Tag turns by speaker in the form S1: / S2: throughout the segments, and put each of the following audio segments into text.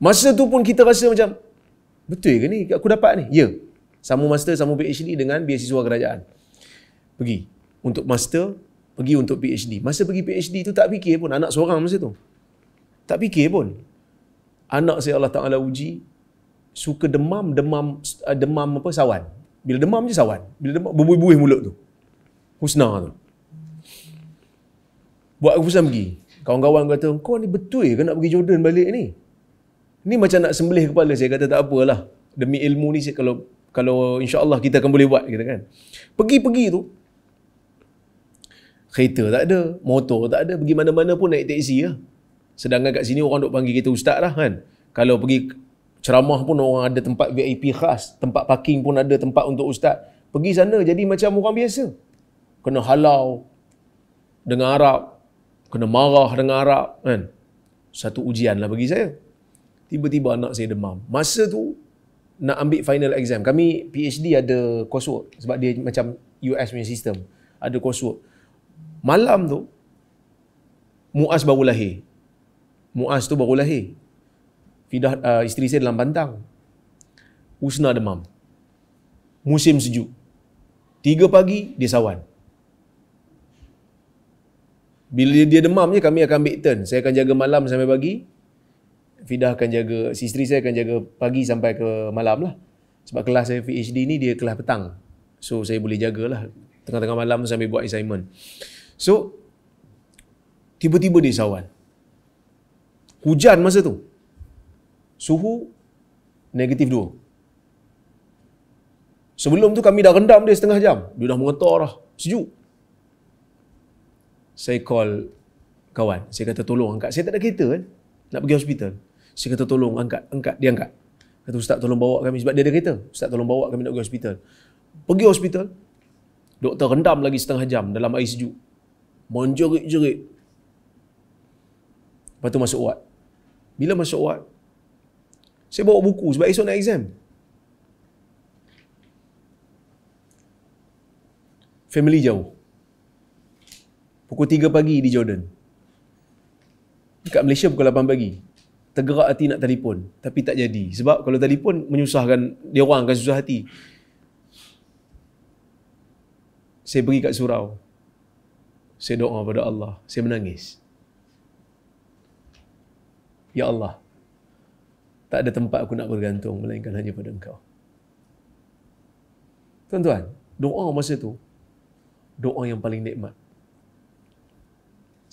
S1: Masa tu pun kita rasa macam, betul ke ni aku dapat ni? Ya. Sama master, sama PhD dengan beasiswa kerajaan. Pergi untuk master, pergi untuk PhD. Masa pergi PhD tu tak fikir pun, anak seorang masa tu. Tak fikir pun. Anak saya Allah Ta'ala uji, suka demam apa, sawan. Bila demam je sawan. Bila demam, berbuih-buih mulut tu. Husna tu. Buat keputusan pergi. Kawan-kawan kata, kau ni betul ke nak pergi Jordan balik ni? Ni macam nak sembelih kepala. Saya kata tak apalah. Demi ilmu ni, kalau insya-Allah kita akan boleh buat, kita kan. Pergi tu, kereta tak ada, motor tak ada, pergi mana-mana pun naik teksi lah. Sedangkan kat sini orang duk panggil kita ustaz lah kan. Kalau pergi ceramah pun orang ada tempat VIP khas, tempat parking pun ada tempat untuk ustaz. Pergi sana jadi macam orang biasa. Kena halau dengan Arab, kena marah dengan Arab kan. Satu ujian lah bagi saya. Tiba-tiba anak saya demam. Masa tu nak ambil final exam. Kami PhD ada coursework sebab dia macam US punya sistem. Ada coursework. Malam tu Muaz baru lahir. Muaz tu baru lahir. Fidah, isteri saya dalam pantang. Husna demam. Musim sejuk. 3 pagi dia sawan. Bila dia demam je, kami akan ambil turn. Saya akan jaga malam sampai pagi. Fidah akan jaga, si isteri saya akan jaga pagi sampai ke malam lah. Sebab kelas saya PhD ni dia kelas petang. So saya boleh jagalah tengah-tengah malam sambil buat assignment. So tiba-tiba dia sawan. Hujan masa tu. Suhu -2. Sebelum tu kami dah rendam dia setengah jam. Dia dah mengetar dah. Sejuk. Saya call kawan. Saya kata tolong angkat. Saya tak ada kereta kan. Nak pergi hospital. Saya kata tolong angkat. Dia angkat. Kata ustaz tolong bawa kami. Sebab dia ada kereta. Ustaz tolong bawa kami nak pergi hospital. Pergi hospital. Doktor rendam lagi setengah jam dalam air sejuk. Menjerit-jerit. Lepas tu masuk ward. Bila masuk ward, saya bawa buku sebab esok nak exam. Family jauh. Pukul 3 pagi di Jordan. Dekat Malaysia pukul 8 pagi. Tergerak hati nak telefon. Tapi tak jadi. Sebab kalau telefon menyusahkan, dia orang akan susah hati. Saya pergi kat surau. Saya doa pada Allah. Saya menangis. Ya Allah, tak ada tempat aku nak bergantung melainkan hanya pada Engkau. Tuan-tuan, doa masa tu, doa yang paling nikmat.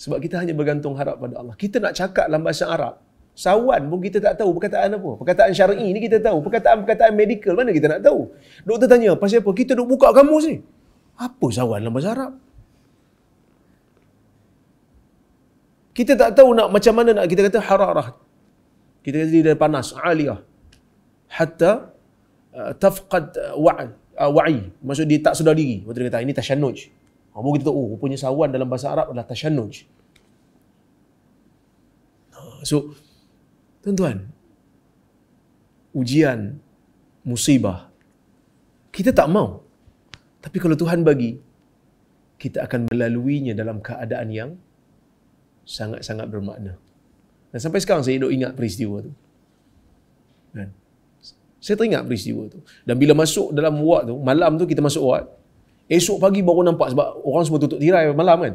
S1: Sebab kita hanya bergantung harap pada Allah. Kita nak cakap dalam bahasa Arab. Sawan pun kita tak tahu perkataan apa. Perkataan syar'i ni kita tahu. Perkataan medical mana kita nak tahu. Doktor tanya, pasal apa? Kita duk buka kamus ni. Apa sawan dalam bahasa Arab? Kita tak tahu nak macam mana nak kita kata hararah. Kita kata dia panas, aliyah. Hatta tafqad wa'i. Maksud dia tak sedar diri. Waktu dia kata ini tashannuj. Baru kita tahu, oh rupanya sawan dalam bahasa Arab adalah tashannuj. So, tuan-tuan, ujian, musibah, kita tak mau. Tapi kalau Tuhan bagi, kita akan melaluinya dalam keadaan yang sangat-sangat bermakna. Dan sampai sekarang saya duk ingat peristiwa tu. Kan? Saya teringat peristiwa tu. Dan bila masuk dalam ward tu, malam tu kita masuk ward, esok pagi baru nampak sebab orang semua tutup tirai malam kan.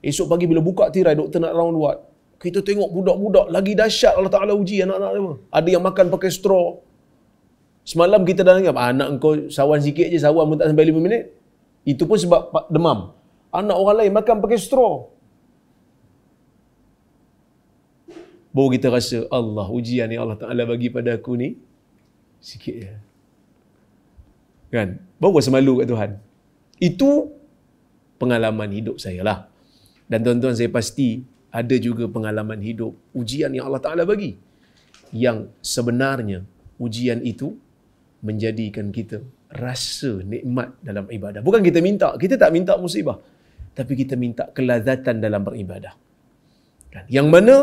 S1: Esok pagi bila buka tirai, doktor nak round ward, kita tengok budak-budak lagi dahsyat Allah Ta'ala uji anak-anak dia. Ada yang makan pakai straw. Semalam kita dah ingat, anak kau sawan sikit je, sawan pun tak sampai 5 minit. Itu pun sebab demam. Anak orang lain makan pakai straw. Baru kita rasa, Allah, ujian yang Allah Ta'ala bagi pada aku ni, sikit je. Kan? Baru rasa malu kat Tuhan. Itu pengalaman hidup saya lah. Dan tuan-tuan, saya pasti ada juga pengalaman hidup, ujian yang Allah Ta'ala bagi. Yang sebenarnya, ujian itu menjadikan kita rasa nikmat dalam ibadah. Bukan kita minta, kita tak minta musibah. Tapi kita minta kelazatan dalam beribadah. Kan? Yang mana,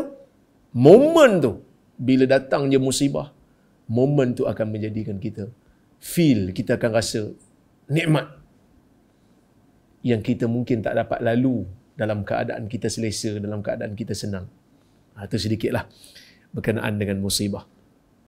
S1: momen tu, bila datangnya musibah, momen tu akan menjadikan kita feel, kita akan rasa nikmat yang kita mungkin tak dapat lalu dalam keadaan kita selesa, dalam keadaan kita senang. Itu sedikitlah berkenaan dengan musibah.